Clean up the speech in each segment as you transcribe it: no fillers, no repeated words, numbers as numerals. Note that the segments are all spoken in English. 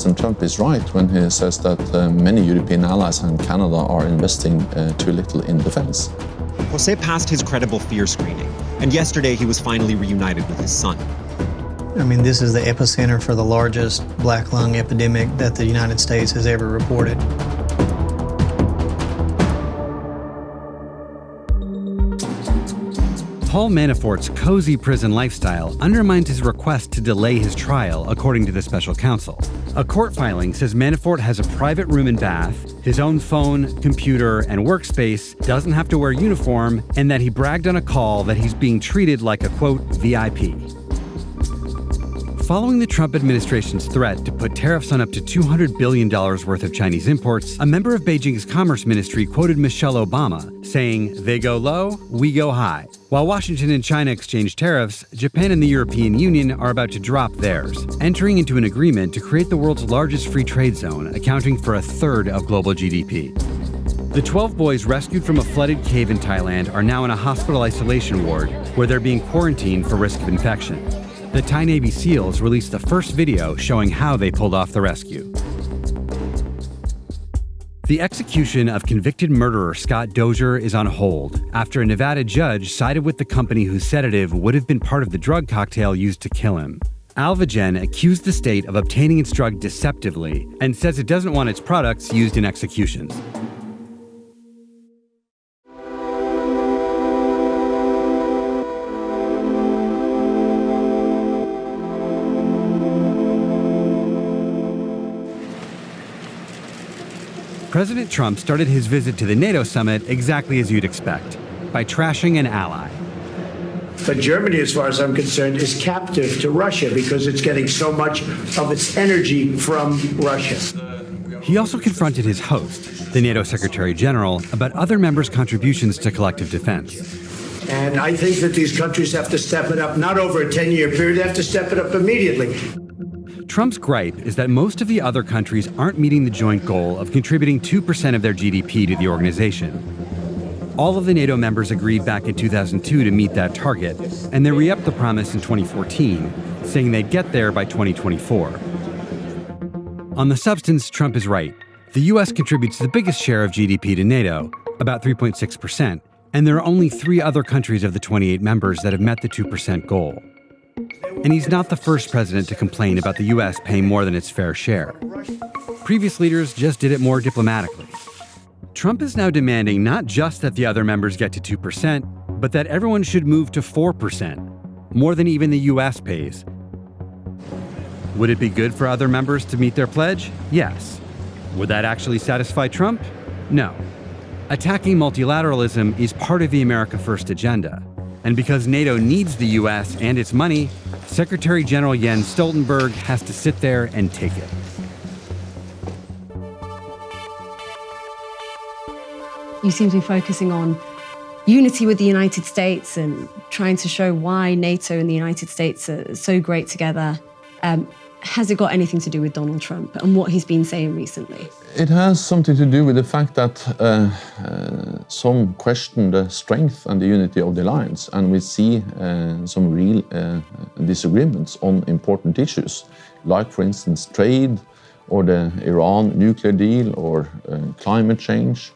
President Trump is right when he says that many European allies and Canada are investing too little in defense. Jose passed his credible fear screening, and yesterday he was finally reunited with his son. I mean, this is the epicenter for the largest black lung epidemic that the United States has ever reported. Paul Manafort's cozy prison lifestyle undermines his request to delay his trial, according to the special counsel. A court filing says Manafort has a private room and bath, his own phone, computer, and workspace, doesn't have to wear uniform, and that he bragged on a call that he's being treated like a, quote, VIP. Following the Trump administration's threat to put tariffs on up to $200 billion worth of Chinese imports, a member of Beijing's Commerce Ministry quoted Michelle Obama, saying, "They go low, we go high." While Washington and China exchange tariffs, Japan and the European Union are about to drop theirs, entering into an agreement to create the world's largest free trade zone, accounting for a third of global GDP. The 12 boys rescued from a flooded cave in Thailand are now in a hospital isolation ward where they're being quarantined for risk of infection. The Thai Navy SEALs released the first video showing how they pulled off the rescue. The execution of convicted murderer Scott Dozier is on hold after a Nevada judge sided with the company whose sedative would have been part of the drug cocktail used to kill him. Alvogen accused the state of obtaining its drug deceptively and says it doesn't want its products used in executions. President Trump started his visit to the NATO summit exactly as you'd expect, by trashing an ally. But Germany, as far as I'm concerned, is captive to Russia because it's getting so much of its energy from Russia. He also confronted his host, the NATO Secretary General, about other members' contributions to collective defense. And I think that these countries have to step it up, not over a 10-year period, they have to step it up immediately. Trump's gripe is that most of the other countries aren't meeting the joint goal of contributing 2% of their GDP to the organization. All of the NATO members agreed back in 2002 to meet that target, and they re-upped the promise in 2014, saying they'd get there by 2024. On the substance, Trump is right. The U.S. contributes the biggest share of GDP to NATO, about 3.6%, and there are only 3 other countries of the 28 members that have met the 2% goal. And he's not the first president to complain about the U.S. paying more than its fair share. Previous leaders just did it more diplomatically. Trump is now demanding not just that the other members get to 2%, but that everyone should move to 4%, more than even the U.S. pays. Would it be good for other members to meet their pledge? Yes. Would that actually satisfy Trump? No. Attacking multilateralism is part of the America First agenda. And because NATO needs the U.S. and its money, Secretary General Jens Stoltenberg has to sit there and take it. You seem to be focusing on unity with the United States and trying to show why NATO and the United States are so great together. Has it got anything to do with Donald Trump and what he's been saying recently? It has something to do with the fact that some question the strength and the unity of the alliance, and we see some real disagreements on important issues, like, for instance, trade, or the Iran nuclear deal, or climate change.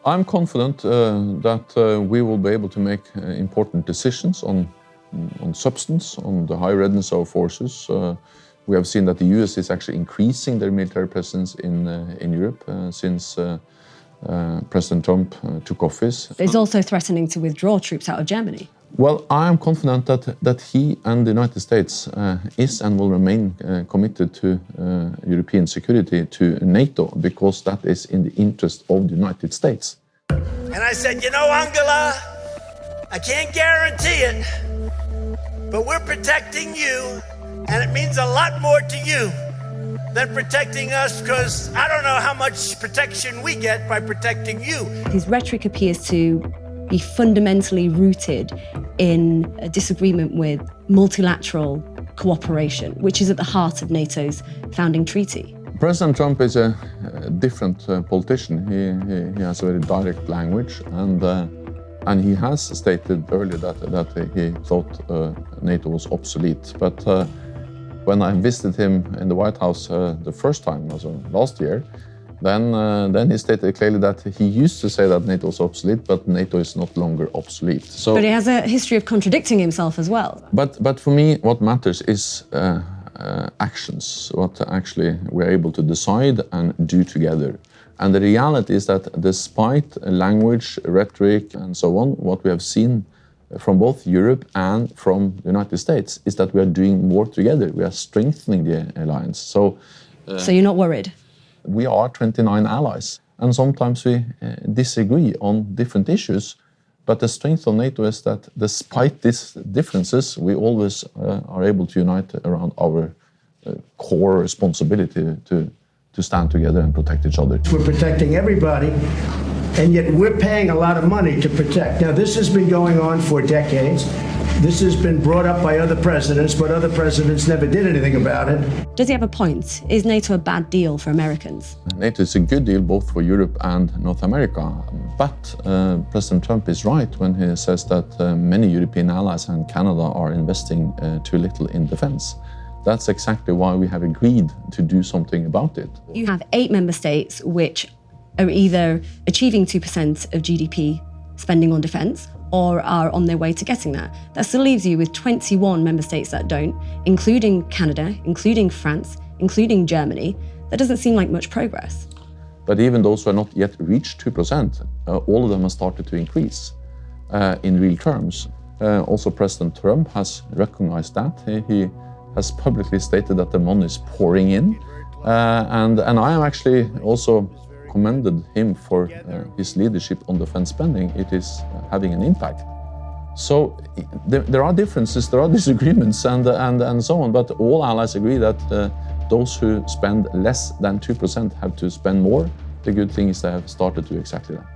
I'm confident that we will be able to make important decisions on substance, on the high readiness of forces. We have seen that the US is actually increasing their military presence in Europe since President Trump took office. He's also threatening to withdraw troops out of Germany. Well, I am confident that he and the United States is and will remain committed to European security, to NATO, because that is in the interest of the United States. And I said, you know, Angela, I can't guarantee it, but we're protecting you, and it means a lot more to you than protecting us, because I don't know how much protection we get by protecting you. His rhetoric appears to be fundamentally rooted in a disagreement with multilateral cooperation, which is at the heart of NATO's founding treaty. President Trump is a different politician. He has a very direct language, and he has stated earlier that he thought NATO was obsolete. But When I visited him in the White House the first time, also last year, then he stated clearly that he used to say that NATO is obsolete, but NATO is not longer obsolete. So, but he has a history of contradicting himself as well. But for me, what matters is actions, what actually we're able to decide and do together. And the reality is that despite language, rhetoric, and so on, what we have seen from both Europe and from the United States is that we are doing more together. We are strengthening the alliance. So you're not worried? We are 29 allies, and sometimes we disagree on different issues. But the strength of NATO is that despite these differences, we always are able to unite around our core responsibility to stand together and protect each other. We're protecting everybody, and yet we're paying a lot of money to protect. Now, this has been going on for decades. This has been brought up by other presidents, but other presidents never did anything about it. Does he have a point? Is NATO a bad deal for Americans? NATO is a good deal both for Europe and North America. But President Trump is right when he says that many European allies and Canada are investing too little in defense. That's exactly why we have agreed to do something about it. You have 8 member states which are either achieving 2% of GDP spending on defense or are on their way to getting that. That still leaves you with 21 member states that don't, including Canada, including France, including Germany. That doesn't seem like much progress. But even those who have not yet reached 2%, all of them have started to increase in real terms. Also, President Trump has recognized that. He has publicly stated that the money is pouring in. And I am actually also commended him for his leadership on defense spending. It is having an impact. So there are differences, there are disagreements and so on, but all allies agree that those who spend less than 2% have to spend more. The good thing is they have started to do exactly that.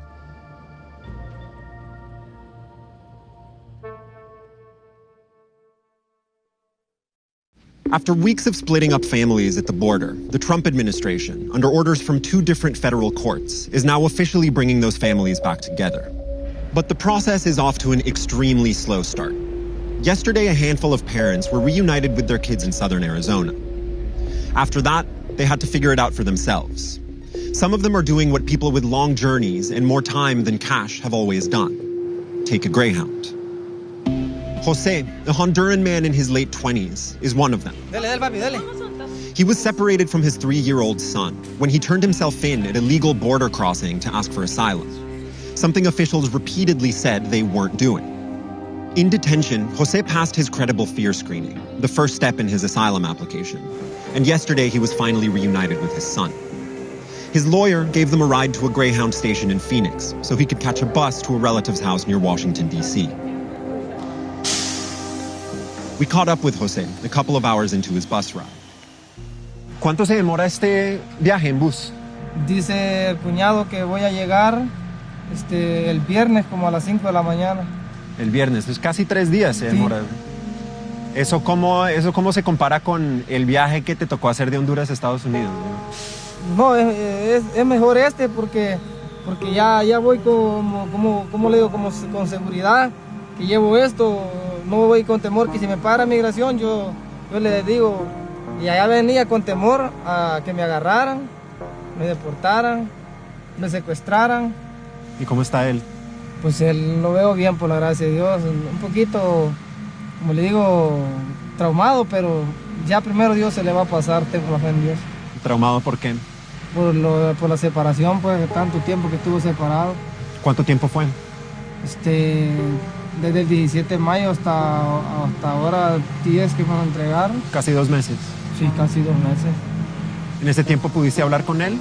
After weeks of splitting up families at the border, the Trump administration, under orders from 2 different federal courts, is now officially bringing those families back together. But the process is off to an extremely slow start. Yesterday, a handful of parents were reunited with their kids in southern Arizona. After that, they had to figure it out for themselves. Some of them are doing what people with long journeys and more time than cash have always done: take a Greyhound. Jose, a Honduran man in his late 20s, is one of them. He was separated from his 3-year-old son when he turned himself in at a legal border crossing to ask for asylum, something officials repeatedly said they weren't doing. In detention, Jose passed his credible fear screening, the first step in his asylum application, and yesterday he was finally reunited with his son. His lawyer gave them a ride to a Greyhound station in Phoenix so he could catch a bus to a relative's house near Washington, D.C. We caught up with Jose a couple of hours into his bus ride. ¿Cuánto se demora este viaje en bus? Dice el cuñado que voy a llegar el viernes como a las 5 de la mañana. El viernes, es casi 3 días se demora. Sí. ¿Eso cómo se compara con el viaje que te tocó hacer de Honduras a Estados Unidos? No, es mejor porque ya voy como le digo, como con seguridad, que llevo esto. No voy con temor que si me para migración, yo le digo, y allá venía con temor a que me agarraran, me deportaran, me secuestraran. ¿Y cómo está él? Pues él lo veo bien, por la gracia de Dios, un poquito, como le digo, traumado, pero ya primero Dios se le va a pasar, tengo la fe en Dios. ¿Traumado por qué? Por la separación, pues, tanto tiempo que estuvo separado. ¿Cuánto tiempo fue? Desde el 17 de mayo hasta ahora 10 que me lo entregaron. ¿Casi 2 meses? Sí, casi 2 meses. ¿En ese tiempo pudiste hablar con él?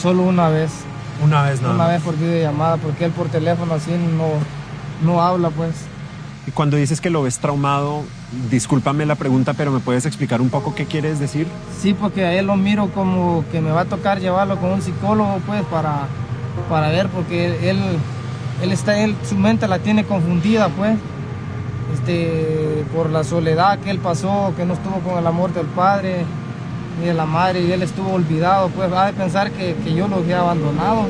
Solo una vez. Una vez nada más. Una vez por videollamada, porque él por teléfono así no habla, pues. Y cuando dices que lo ves traumado, discúlpame la pregunta, pero ¿me puedes explicar un poco qué quieres decir? Sí, porque a él lo miro como que me va a tocar llevarlo con un psicólogo, pues, para ver, porque él su mente la tiene confundida, pues, por la soledad que él pasó, que no estuvo con el amor del padre ni de la madre, y él estuvo olvidado, pues, va a pensar que yo lo había abandonado.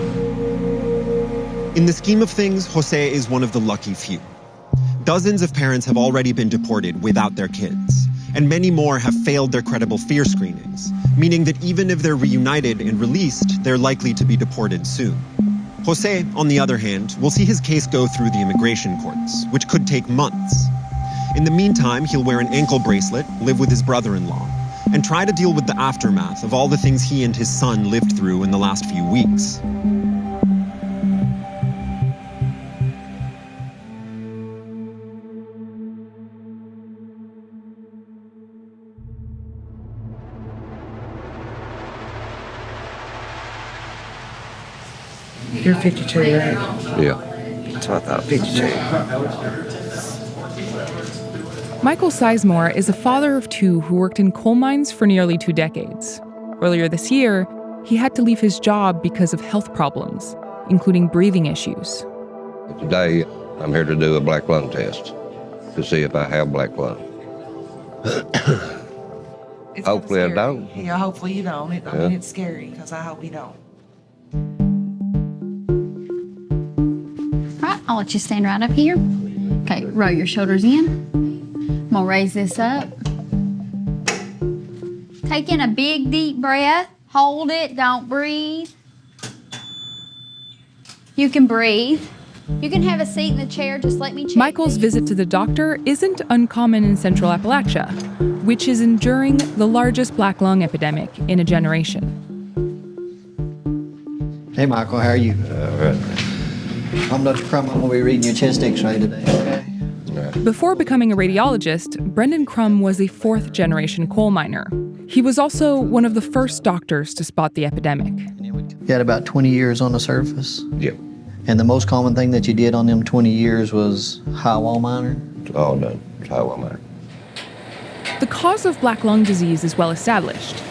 In the scheme of things, Jose is one of the lucky few. Dozens of parents have already been deported without their kids, and many more have failed their credible fear screenings, meaning that even if they're reunited and released, they're likely to be deported soon. Jose, on the other hand, will see his case go through the immigration courts, which could take months. In the meantime, he'll wear an ankle bracelet, live with his brother-in-law, and try to deal with the aftermath of all the things he and his son lived through in the last few weeks. You're 52, right? Yeah. That's what I thought, 52. Michael Sizemore is a father of two who worked in coal mines for nearly 2 decades. Earlier this year, he had to leave his job because of health problems, including breathing issues. Today, I'm here to do a black lung test to see if I have black lung. Hopefully I don't. Yeah, hopefully you don't. I mean, it's scary, because I hope you don't. Right, I'll let you stand right up here. Okay, roll your shoulders in. I'm gonna raise this up. Take in a big, deep breath. Hold it, don't breathe. You can breathe. You can have a seat in the chair, just let me check. Michael's visit to the doctor isn't uncommon in Central Appalachia, which is enduring the largest black lung epidemic in a generation. Hey, Michael, how are you? All right. I'm Dr. Crum. I'm going to be reading your chest x-ray today, okay? Before becoming a radiologist, Brendan Crum was a fourth-generation coal miner. He was also one of the first doctors to spot the epidemic. You had about 20 years on the surface? Yep. And the most common thing that you did on them 20 years was highwall miner? All done. Highwall miner. The cause of black lung disease is well established.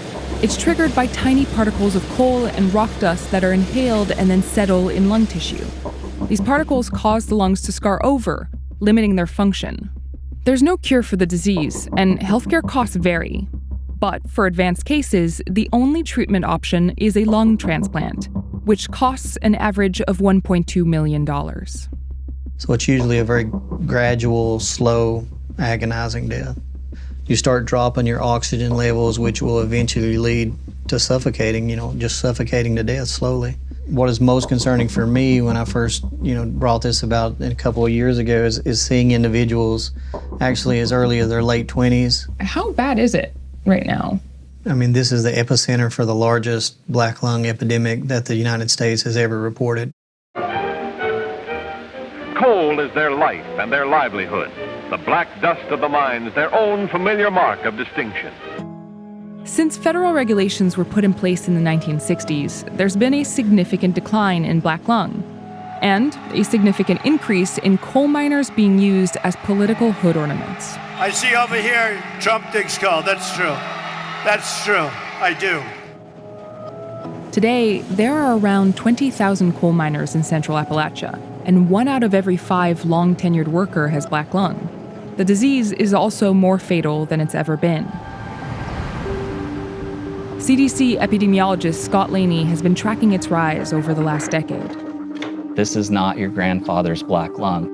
It's triggered by tiny particles of coal and rock dust that are inhaled and then settle in lung tissue. These particles cause the lungs to scar over, limiting their function. There's no cure for the disease, and healthcare costs vary. But for advanced cases, the only treatment option is a lung transplant, which costs an average of $1.2 million. So it's usually a very gradual, slow, agonizing death. You start dropping your oxygen levels, which will eventually lead to suffocating, just suffocating to death slowly. What is most concerning for me when I first, brought this about a couple of years ago is seeing individuals actually as early as their late 20s. How bad is it right now? I mean, this is the epicenter for the largest black lung epidemic that the United States has ever reported. Coal is their life and their livelihood. The black dust of the mines, their own familiar mark of distinction. Since federal regulations were put in place in the 1960s, there's been a significant decline in black lung, and a significant increase in coal miners being used as political hood ornaments. I see over here, Trump digs coal. That's true. That's true. I do. Today, there are around 20,000 coal miners in Central Appalachia, and 1 out of every 5 long-tenured worker has black lung. The disease is also more fatal than it's ever been. CDC epidemiologist Scott Laney has been tracking its rise over the last decade. This is not your grandfather's black lung.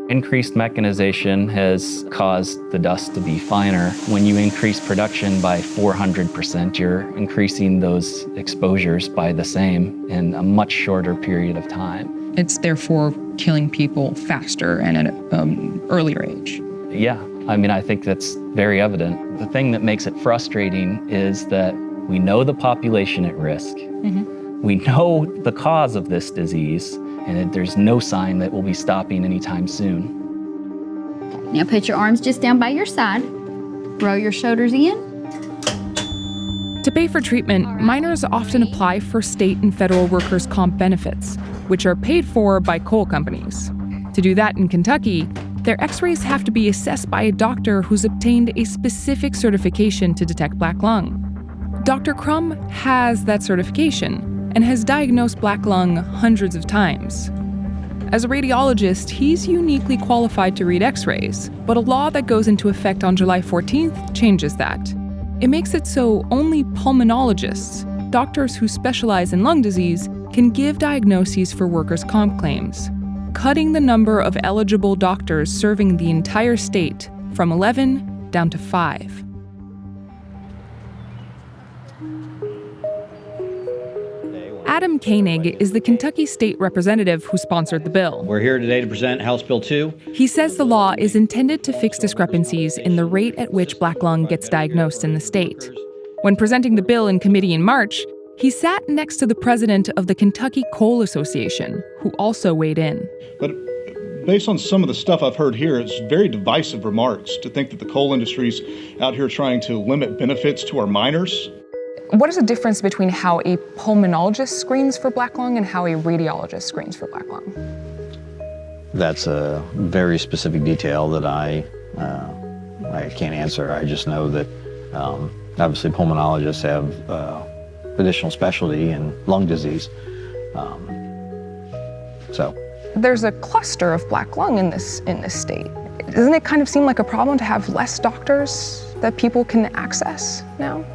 Increased mechanization has caused the dust to be finer. When you increase production by 400%, you're increasing those exposures by the same in a much shorter period of time. It's therefore killing people faster and at an earlier age. Yeah, I think that's very evident. The thing that makes it frustrating is that we know the population at risk. Mm-hmm. We know the cause of this disease, and there's no sign that we'll be stopping anytime soon. Now put your arms just down by your side. Roll your shoulders in. To pay for treatment, miners often apply for state and federal workers' comp benefits, which are paid for by coal companies. To do that in Kentucky, their x-rays have to be assessed by a doctor who's obtained a specific certification to detect black lung. Dr. Crum has that certification and has diagnosed black lung hundreds of times. As a radiologist, he's uniquely qualified to read x-rays, but a law that goes into effect on July 14th changes that. It makes it so only pulmonologists, doctors who specialize in lung disease, can give diagnoses for workers' comp claims, cutting the number of eligible doctors serving the entire state from 11 down to 5. Adam Koenig is the Kentucky state representative who sponsored the bill. We're here today to present House Bill 2. He says the law is intended to fix discrepancies in the rate at which black lung gets diagnosed in the state. When presenting the bill in committee in March, he sat next to the president of the Kentucky Coal Association, who also weighed in. But based on some of the stuff I've heard here, it's very divisive remarks to think that the coal industry's out here trying to limit benefits to our miners. What is the difference between how a pulmonologist screens for black lung and how a radiologist screens for black lung? That's a very specific detail that I can't answer. I just know that obviously pulmonologists have additional specialty in lung disease. There's a cluster of black lung in this state. Doesn't it kind of seem like a problem to have less doctors that people can access now?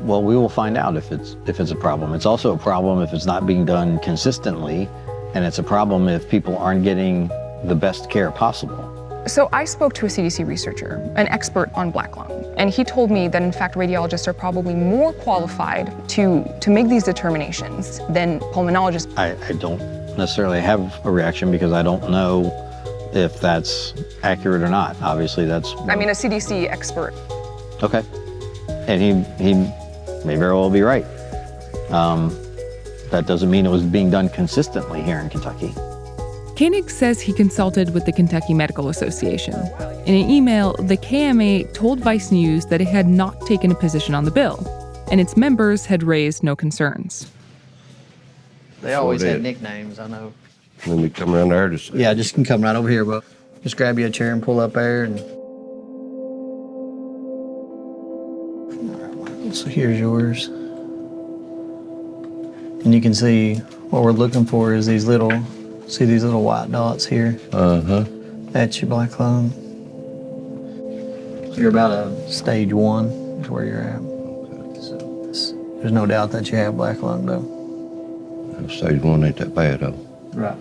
Well, we will find out if it's a problem. It's also a problem if it's not being done consistently, and it's a problem if people aren't getting the best care possible. So I spoke to a CDC researcher, an expert on black lung, and he told me that in fact radiologists are probably more qualified to make these determinations than pulmonologists. I don't necessarily have a reaction because I don't know if that's accurate or not. Obviously that's... I mean, a CDC expert. Okay. And he may very well be right. That doesn't mean it was being done consistently here in Kentucky. Koenig says he consulted with the Kentucky Medical Association. In an email, the KMA told Vice News that it had not taken a position on the bill, and its members had raised no concerns. They always had nicknames, I know. Let me come around there to see. Yeah, just can come right over here, bro. Just grab you a chair and pull up there. And so here's yours. And you can see what we're looking for is these little white dots here? Uh-huh. That's your black lung. You're about a stage 1 is where you're at. So there's no doubt that you have black lung, though. Stage 1 ain't that bad, though. Right.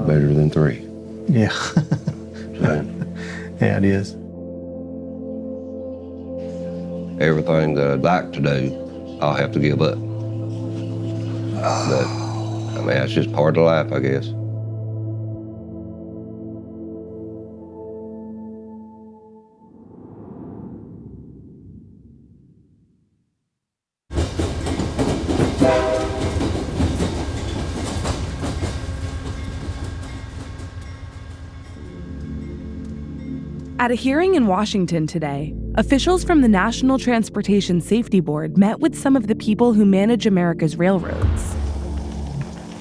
Better than 3. Yeah. Yeah, it is. Everything that I'd like to do, I'll have to give up. But, I mean, that's just part of life, I guess. At a hearing in Washington today, officials from the National Transportation Safety Board met with some of the people who manage America's railroads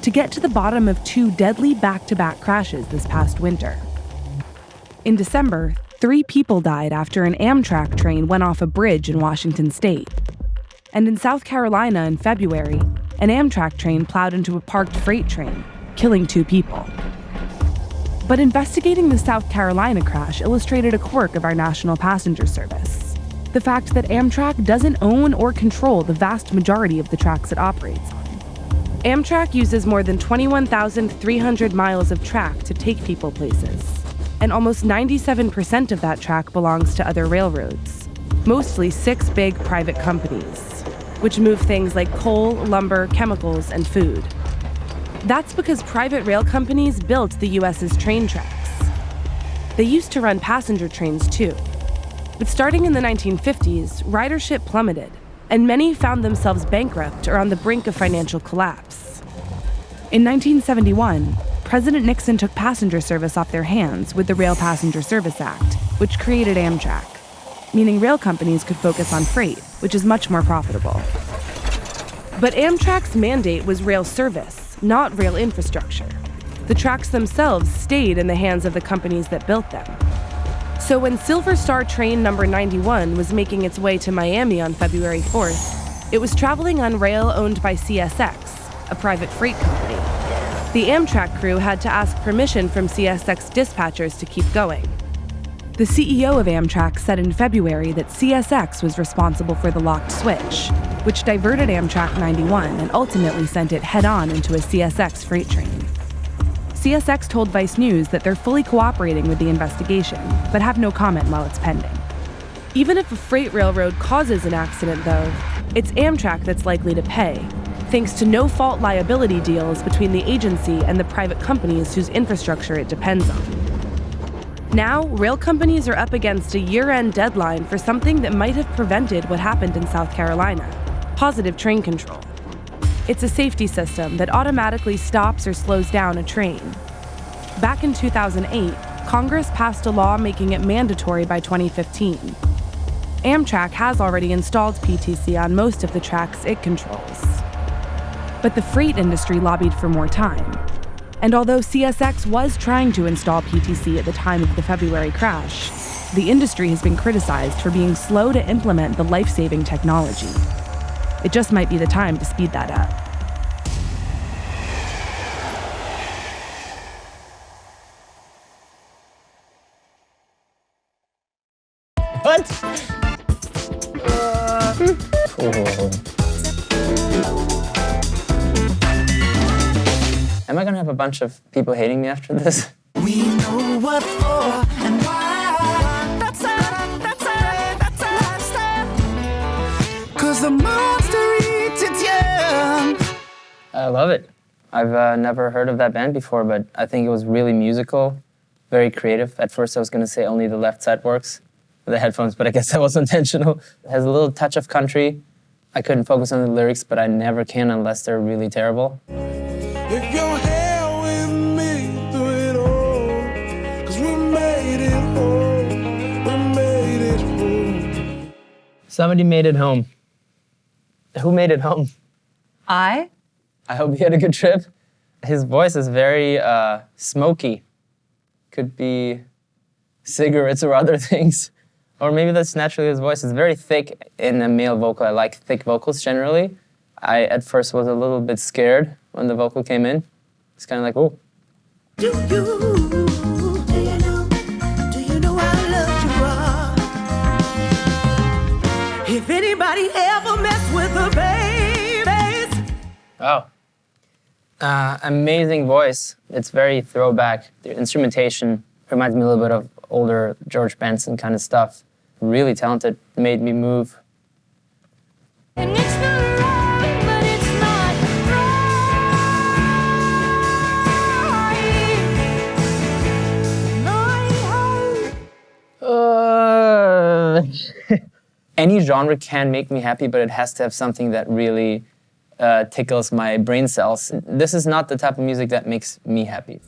to get to the bottom of 2 deadly back-to-back crashes this past winter. In December, 3 people died after an Amtrak train went off a bridge in Washington state. And in South Carolina in February, an Amtrak train plowed into a parked freight train, killing 2 people. But investigating the South Carolina crash illustrated a quirk of our national passenger service. The fact that Amtrak doesn't own or control the vast majority of the tracks it operates on. Amtrak uses more than 21,300 miles of track to take people places. And almost 97% of that track belongs to other railroads, mostly 6 big private companies, which move things like coal, lumber, chemicals, and food. That's because private rail companies built the U.S.'s train tracks. They used to run passenger trains too. But starting in the 1950s, ridership plummeted, and many found themselves bankrupt or on the brink of financial collapse. In 1971, President Nixon took passenger service off their hands with the Rail Passenger Service Act, which created Amtrak, meaning rail companies could focus on freight, which is much more profitable. But Amtrak's mandate was rail service, not rail infrastructure. The tracks themselves stayed in the hands of the companies that built them. So when Silver Star train number 91 was making its way to Miami on February 4th, it was traveling on rail owned by CSX, a private freight company. The Amtrak crew had to ask permission from CSX dispatchers to keep going. The CEO of Amtrak said in February that CSX was responsible for the locked switch, which diverted Amtrak 91 and ultimately sent it head-on into a CSX freight train. CSX told Vice News that they're fully cooperating with the investigation, but have no comment while it's pending. Even if a freight railroad causes an accident, though, it's Amtrak that's likely to pay, thanks to no-fault liability deals between the agency and the private companies whose infrastructure it depends on. Now, rail companies are up against a year-end deadline for something that might have prevented what happened in South Carolina: positive train control. It's a safety system that automatically stops or slows down a train. Back in 2008, Congress passed a law making it mandatory by 2015. Amtrak has already installed PTC on most of the tracks it controls. But the freight industry lobbied for more time. And although CSX was trying to install PTC at the time of the February crash, the industry has been criticized for being slow to implement the life-saving technology. It just might be the time to speed that up. What? Am I gonna have a bunch of people hating me after this? We know what for and why. That's lifestyle. 'Cause the monster eats its young. I love it. I've never heard of that band before, but I think it was really musical, very creative. At first I was gonna say only the left side works with the headphones, but I guess that was intentional. It has a little touch of country. I couldn't focus on the lyrics, but I never can unless they're really terrible. If you're here with me through it all, 'cause we made it home, we made it home. Somebody made it home. Who made it home? I hope he had a good trip. His voice is very smoky. Could be cigarettes or other things. Or maybe that's naturally his voice. It's very thick in a male vocal. I like thick vocals generally. I, at first, was a little bit scared when the vocal came in. It's kind of like, oh. Do you know how loved you are? If anybody ever messed with the babies. Oh. Amazing voice. It's very throwback. The instrumentation reminds me a little bit of older George Benson kind of stuff. Really talented. Made me move. And it's not wrong, but it's not right. Any genre can make me happy, but it has to have something that really tickles my brain cells. This is not the type of music that makes me happy.